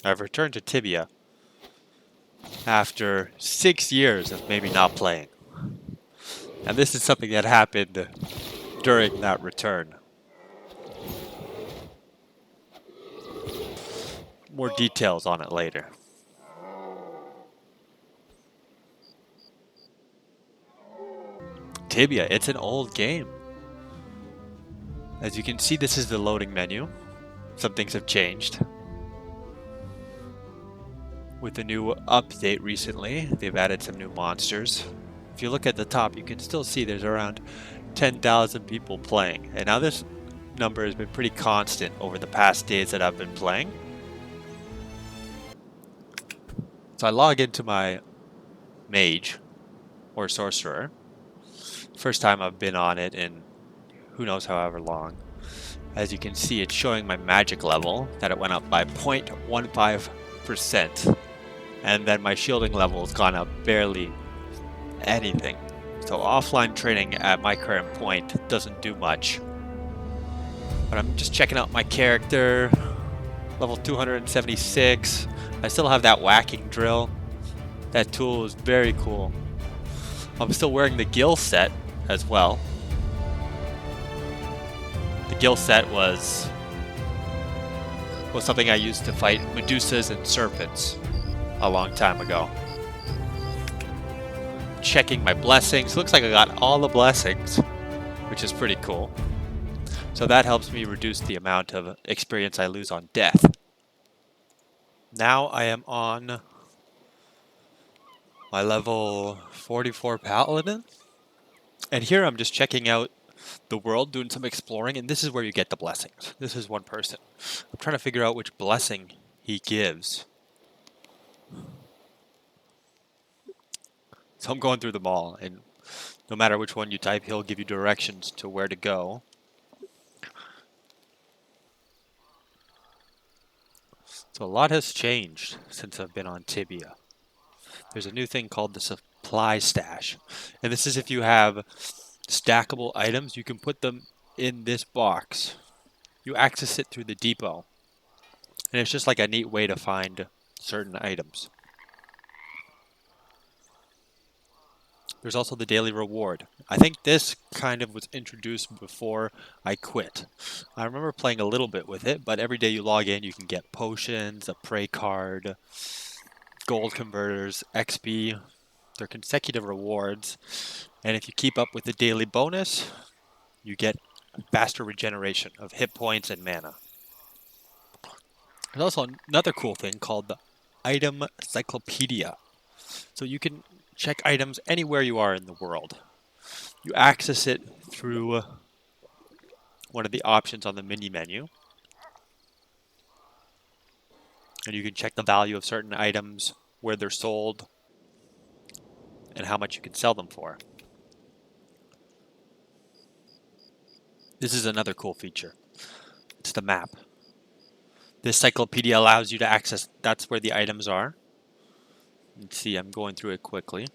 I've returned to Tibia after 6 years of maybe not playing. And this is something that happened during that return. More details on it later. Tibia, it's an old game. As you can see, this is the loading menu. Some things have changed. With the new update recently, they've added some new monsters. If you look at the top, you can still see there's around 10,000 people playing. And now this number has been pretty constant over the past days that I've been playing. So I log into my mage or sorcerer. First time I've been on it in who knows however long. As you can see, it's showing my magic level, that it went up by 0.15%. And then my shielding level has gone up barely anything. So offline training at my current point doesn't do much. But I'm just checking out my character, level 276. I still have that whacking drill. That tool is very cool. I'm still wearing the gill set as well. The gill set was something I used to fight Medusas and serpents a long time ago. Checking my blessings. Looks like I got all the blessings, which is pretty cool. So that helps me reduce the amount of experience I lose on death. Now I am on my level 44 paladin. And here I'm just checking out the world, doing some exploring, and this is where you get the blessings. This is one person. I'm trying to figure out which blessing he gives. So I'm going through them all, and no matter which one you type, he'll give you directions to where to go. So a lot has changed since I've been on Tibia. There's a new thing called the supply stash, and this is if you have stackable items, you can put them in this box. You access it through the depot, and it's just like a neat way to find certain items. There's also the daily reward. I think this kind of was introduced before I quit. I remember playing a little bit with it, but every day you log in, you can get potions, a prey card, gold converters, XP. They're consecutive rewards. And if you keep up with the daily bonus, you get faster regeneration of hit points and mana. There's also another cool thing called the item cyclopedia. So you can check items anywhere you are in the world. You access it through one of the options on the mini menu. And you can check the value of certain items, where they're sold, and how much you can sell them for. This is another cool feature. It's the map. This cyclopedia allows you to access, that's where the items are. Let's see, I'm going through it quickly.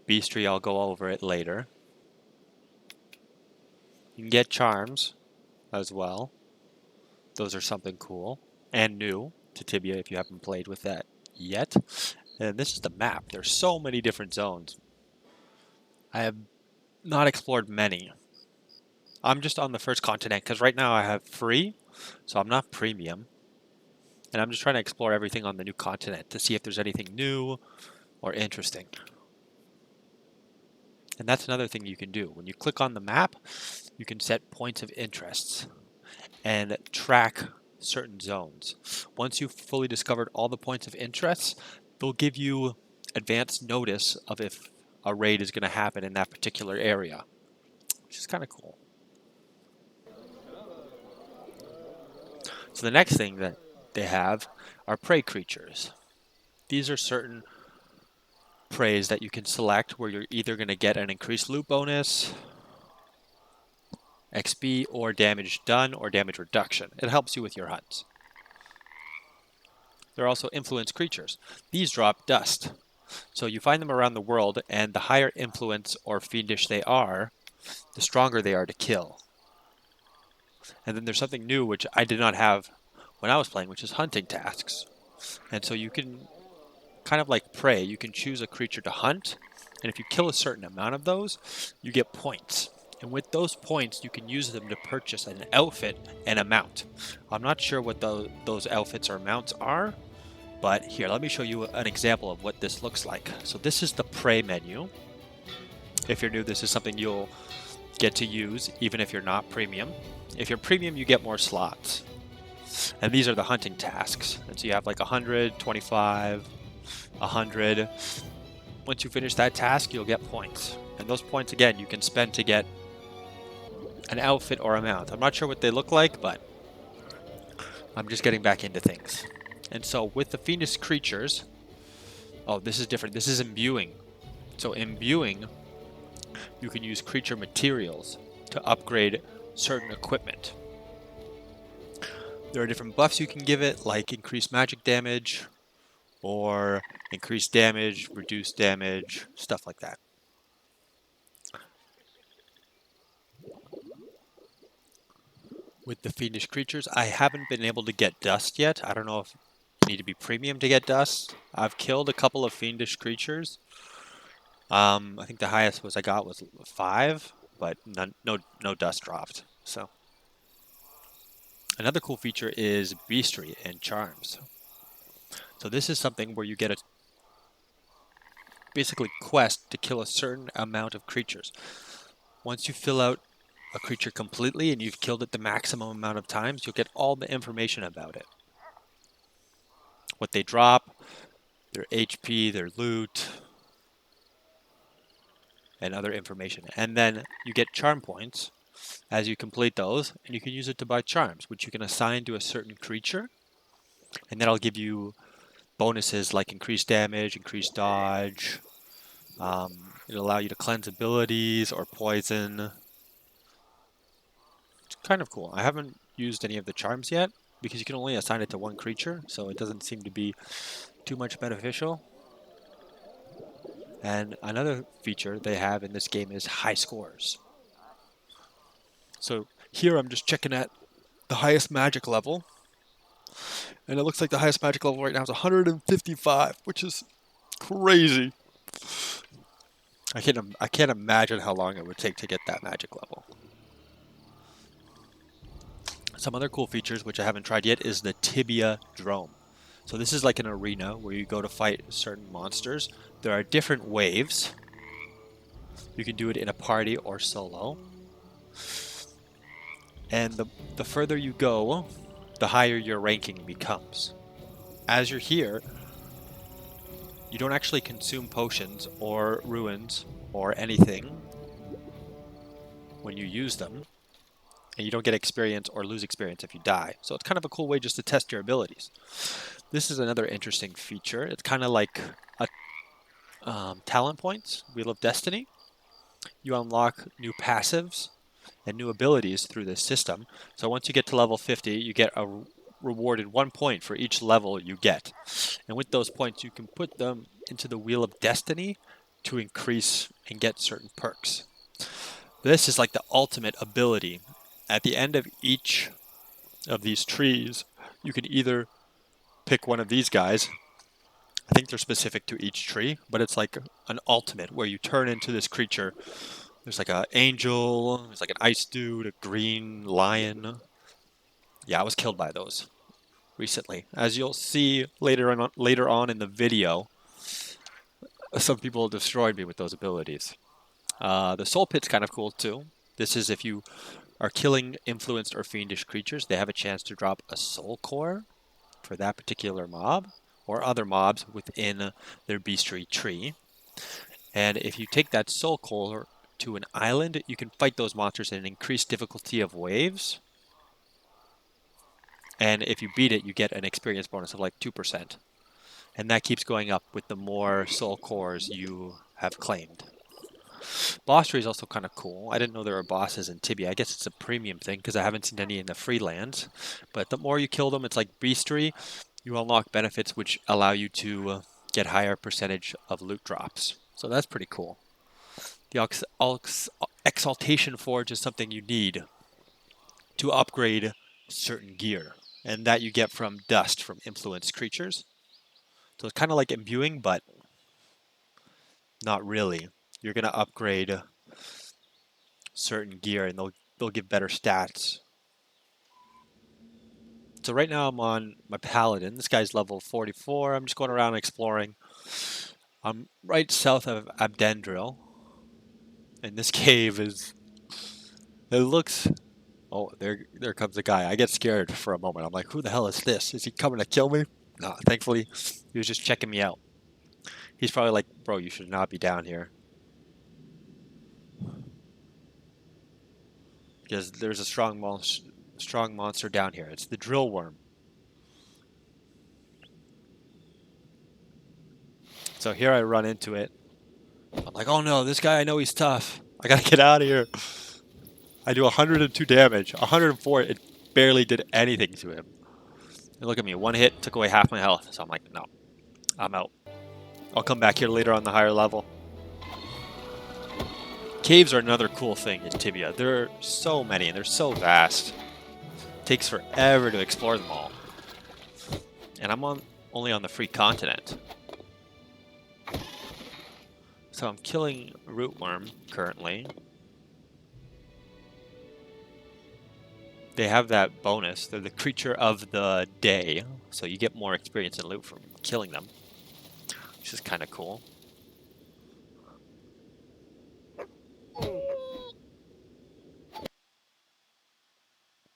Beastry, I'll go over it later. You can get charms as well. Those are something cool and new to Tibia if you haven't played with that yet. And this is the map. There's so many different zones. I have not explored many. I'm just on the first continent because right now I have free, so I'm not premium. And I'm just trying to explore everything on the new continent to see if there's anything new or interesting. And that's another thing you can do. When you click on the map, you can set points of interest and track certain zones. Once you've fully discovered all the points of interest, they'll give you advance notice of if a raid is going to happen in that particular area, which is kind of cool. So the next thing that they have are prey creatures. These are certain preys that you can select where you're either going to get an increased loot bonus, XP, or damage done, or damage reduction. It helps you with your hunts. There are also influence creatures. These drop dust. So you find them around the world, and the higher influence or fiendish they are, the stronger they are to kill. And then there's something new which I did not have when I was playing, which is hunting tasks. And so you can, kind of like prey, you can choose a creature to hunt, and if you kill a certain amount of those, you get points. And with those points, you can use them to purchase an outfit and a mount. I'm not sure what those outfits or mounts are, but here, let me show you an example of what this looks like. So this is the prey menu. If you're new, this is something you'll get to use even if you're not premium. If you're premium, you get more slots. And these are the hunting tasks. And so you have like 100, 25, 100. Once you finish that task, you'll get points. And those points, again, you can spend to get an outfit or a mount. I'm not sure what they look like, but I'm just getting back into things. And so with the Fiendish creatures, oh, this is different. This is imbuing. So imbuing, you can use creature materials to upgrade certain equipment. There are different buffs you can give it, like increased magic damage, or increased damage, reduced damage, stuff like that. With the Fiendish creatures, I haven't been able to get dust yet. I don't know if you need to be premium to get dust. I've killed a couple of Fiendish creatures. I think the highest I got was 5, but no dust dropped. So another cool feature is Beastry and Charms. So this is something where you get a basically quest to kill a certain amount of creatures. Once you fill out a creature completely and you've killed it the maximum amount of times, you'll get all the information about it. What they drop, their HP, their loot, and other information. And then you get charm points as you complete those, and you can use it to buy charms, which you can assign to a certain creature, and that'll give you bonuses like increased damage, increased dodge. It'll allow you to cleanse abilities or poison. It's kind of cool. I haven't used any of the charms yet because you can only assign it to one creature, so it doesn't seem to be too much beneficial. And another feature they have in this game is high scores. So here I'm just checking at the highest magic level, and it looks like the highest magic level right now is 155, which is crazy. I can't imagine how long it would take to get that magic level. Some other cool features, which I haven't tried yet, is the Tibia drome. So this is like an arena where you go to fight certain monsters. There are different waves. You can do it in a party or solo. And the further you go, the higher your ranking becomes. As you're here, you don't actually consume potions or ruins or anything when you use them. And you don't get experience or lose experience if you die. So it's kind of a cool way just to test your abilities. This is another interesting feature. It's kind of like a talent points, Wheel of Destiny. You unlock new passives and new abilities through this system. So once you get to level 50, you get rewarded 1 point for each level you get. And with those points, you can put them into the Wheel of Destiny to increase and get certain perks. This is like the ultimate ability. At the end of each of these trees, you can either pick one of these guys. I think they're specific to each tree, but it's like an ultimate where you turn into this creature. There's like an angel, there's like an ice dude, a green lion. Yeah, I was killed by those recently. As you'll see later on in the video, some people destroyed me with those abilities. The soul pit's kind of cool too. This is if you are killing influenced or fiendish creatures, they have a chance to drop a soul core for that particular mob or other mobs within their beastry tree. And if you take that soul core to an island, you can fight those monsters in an increased difficulty of waves. And if you beat it, you get an experience bonus of like 2%. And that keeps going up with the more soul cores you have claimed. Boss tree is also kind of cool. I didn't know there were bosses in Tibia. I guess it's a premium thing because I haven't seen any in the free lands. But the more you kill them, it's like beastry. You unlock benefits which allow you to get higher percentage of loot drops. So that's pretty cool. The Exaltation Forge is something you need to upgrade certain gear. and that you get from dust from influenced creatures. So it's kind of like imbuing, but not really. You're gonna upgrade certain gear, and they'll give better stats. So right now I'm on my paladin. This guy's level 44. I'm just going around exploring. I'm right south of Abdendril, and this cave is. It looks. Oh, there comes a guy. I get scared for a moment. I'm like, who the hell is this? Is he coming to kill me? No, thankfully, he was just checking me out. He's probably like, bro, you should not be down here. Because there's a strong monster down here. It's the drill worm. So here I run into it. I'm like, oh no, this guy, I know he's tough. I gotta get out of here. I do 102 damage. 104, it barely did anything to him. And look at me, one hit took away half my health. So I'm like, no, I'm out. I'll come back here later on the higher level. Caves are another cool thing in Tibia. There are so many and they're so vast. It takes forever to explore them all. And I'm only on the free continent. So I'm killing rootworm currently. They have that bonus. They're the creature of the day, so you get more experience and loot from killing them, which is kind of cool.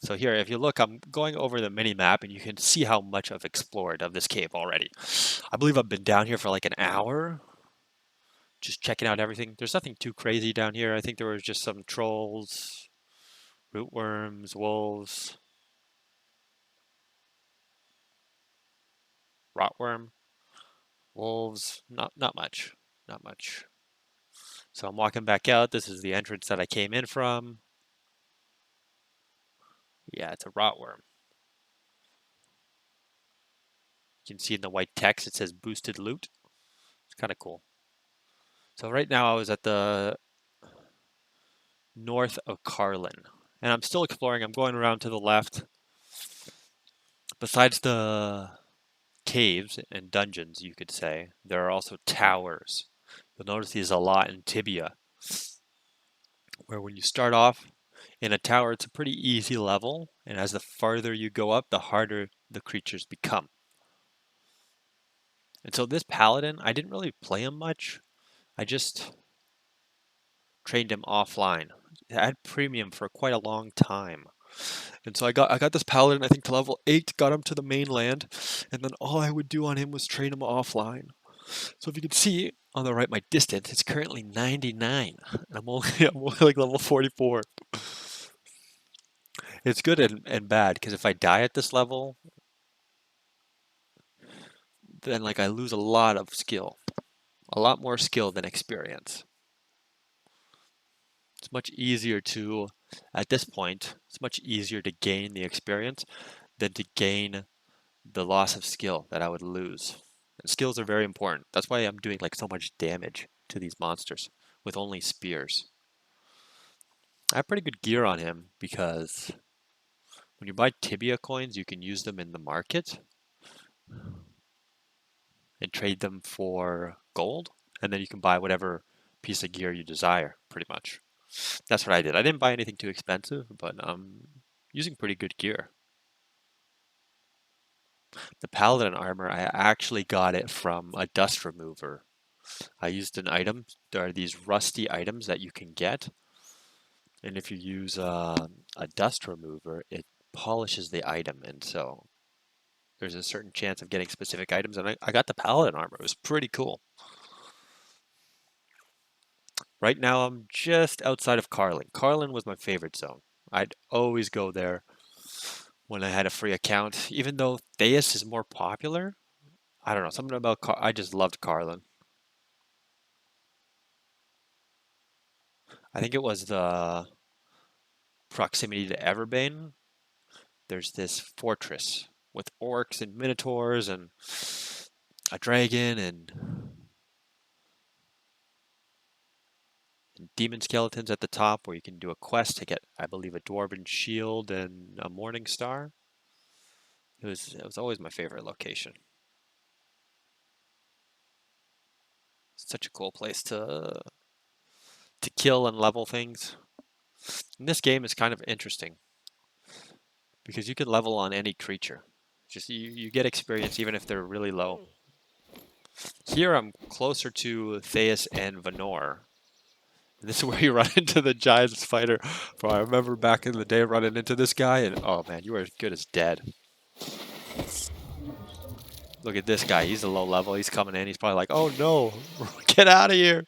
So here, if you look, I'm going over the mini map, and you can see how much I've explored of this cave already. I believe I've been down here for like an hour, just checking out everything. There's nothing too crazy down here. I think there was just some trolls, rootworms, wolves, rotworm, wolves. Not much, not much. So I'm walking back out. This is the entrance that I came in from. Yeah, it's a rotworm. You can see in the white text it says boosted loot. It's kind of cool. So right now I was at the north of Carlin, and I'm still exploring. I'm going around to the left. Besides the caves and dungeons, you could say, there are also towers. You'll notice these a lot in Tibia, where when you start off in a tower, it's a pretty easy level, and as the farther you go up, the harder the creatures become. And so this paladin, I didn't really play him much. I just trained him offline. I had premium for quite a long time. And so I got this paladin, I think to level 8, got him to the mainland, and then all I would do on him was train him offline. So if you can see on the right my distance, it's currently 99. And I'm only like level 44. It's good and bad, because if I die at this level, then like I lose a lot of skill. A lot more skill than experience. It's much easier to, at this point, it's much easier to gain the experience than to gain the loss of skill that I would lose. And skills are very important. That's why I'm doing like so much damage to these monsters with only spears. I have pretty good gear on him because when you buy Tibia coins, you can use them in the market and trade them for gold, and then you can buy whatever piece of gear you desire, pretty much. That's what I did. I didn't buy anything too expensive, but I'm using pretty good gear. The paladin armor, I actually got it from a dust remover. I used an item. There are these rusty items that you can get, and if you use a dust remover, it polishes the item, and so there's a certain chance of getting specific items. And I got the paladin armor. It was pretty cool. Right now, I'm just outside of Carlin. Carlin was my favorite zone. I'd always go there when I had a free account, even though Theus is more popular. I don't know, something about I just loved Carlin. I think it was the proximity to Everbane. There's this fortress with orcs and minotaurs and a dragon and demon skeletons at the top, where you can do a quest to get, I believe, a dwarven shield and a morning star. It was always my favorite location. It's such a cool place to kill and level things. And this game is kind of interesting because you can level on any creature. Just you get experience even if they're really low. Here I'm closer to Theus and Venor. This is where you run into the giant spider. Bro, I remember back in the day running into this guy, and oh man, you were as good as dead. Look at this guy. He's a low level. He's coming in. He's probably like, oh no, get out of here.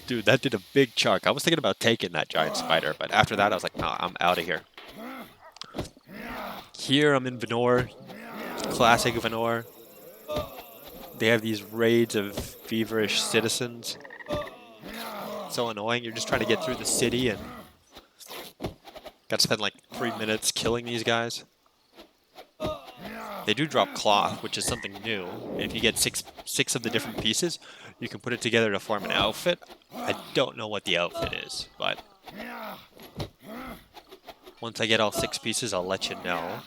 Dude, that did a big chunk. I was thinking about taking that giant spider, but after that, I was like, nah, I'm out of here. Here, I'm in Venor. Classic Venor. They have these raids of feverish citizens. So annoying. You're just trying to get through the city and got to spend like 3 minutes killing these guys. They do drop cloth, which is something new. And if you get six of the different pieces, you can put it together to form an outfit. I don't know what the outfit is, but once I get all 6 pieces, I'll let you know.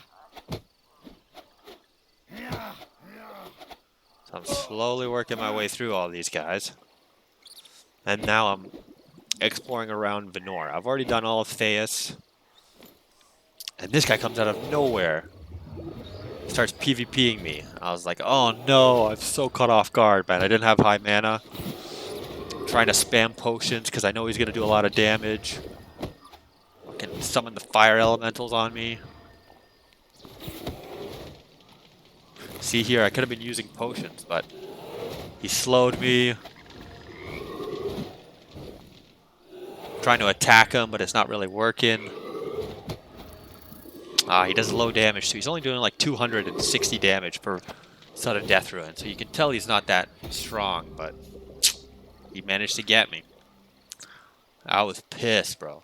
So I'm slowly working my way through all these guys. And now I'm exploring around Venor. I've already done all of Theus. And this guy comes out of nowhere. Starts PvPing me. I was like, oh no, I'm so caught off guard, man. I didn't have high mana. I'm trying to spam potions because I know he's going to do a lot of damage. I can summon the fire elementals on me. See here, I could have been using potions, but he slowed me. Trying to attack him, but it's not really working. He does low damage, so he's only doing like 260 damage per sudden death ruin. So you can tell he's not that strong, but he managed to get me. I was pissed, bro.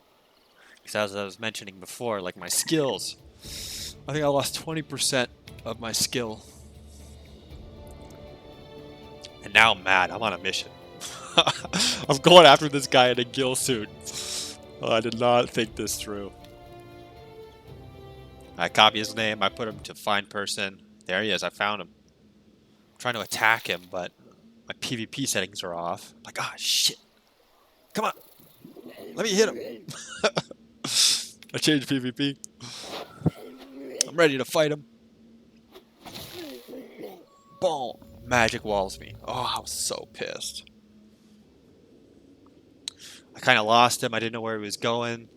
Because as I was mentioning before, like my skills, I think I lost 20% of my skill. And now I'm mad. I'm on a mission. I'm going after this guy in a gill suit. Oh, I did not think this through. I copy his name. I put him to find person. There he is. I found him. I'm trying to attack him, but my PvP settings are off. I'm like, ah, shit. Come on. Let me hit him. I changed PvP. I'm ready to fight him. Boom. Magic walls me. Oh, I was so pissed. I kind of lost him. I didn't know where he was going.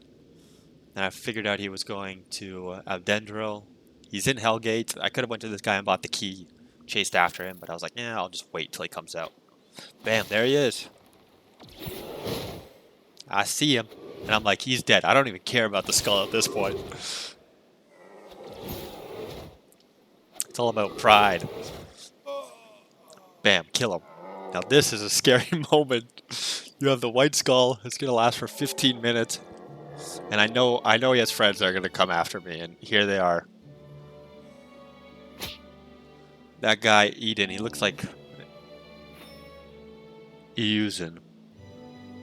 Then I figured out he was going to Aldendril. He's in Hellgate. I could have went to this guy and bought the key, chased after him, but I was like, yeah, I'll just wait till he comes out. Bam, there he is. I see him, and I'm like, he's dead. I don't even care about the skull at this point. It's all about pride. Bam, kill him. Now this is a scary moment. You have the white skull. It's going to last for 15 minutes. And I know he has friends that are going to come after me, and here they are. That guy, Eden, he looks like Eusen.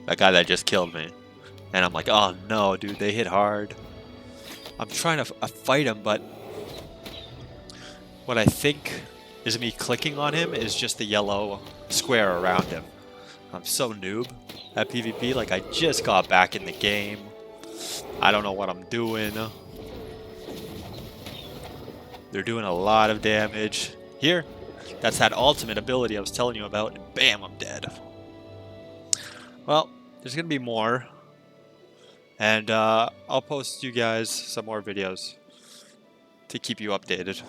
That guy that just killed me. And I'm like, oh no, dude, they hit hard. I'm trying to fight him, but what I think is me clicking on him is just the yellow square around him. I'm so noob at PvP, like I just got back in the game. I don't know what I'm doing. They're doing a lot of damage. Here, that's that ultimate ability I was telling you about. And bam, I'm dead. Well, there's going to be more. And I'll post you guys some more videos to keep you updated.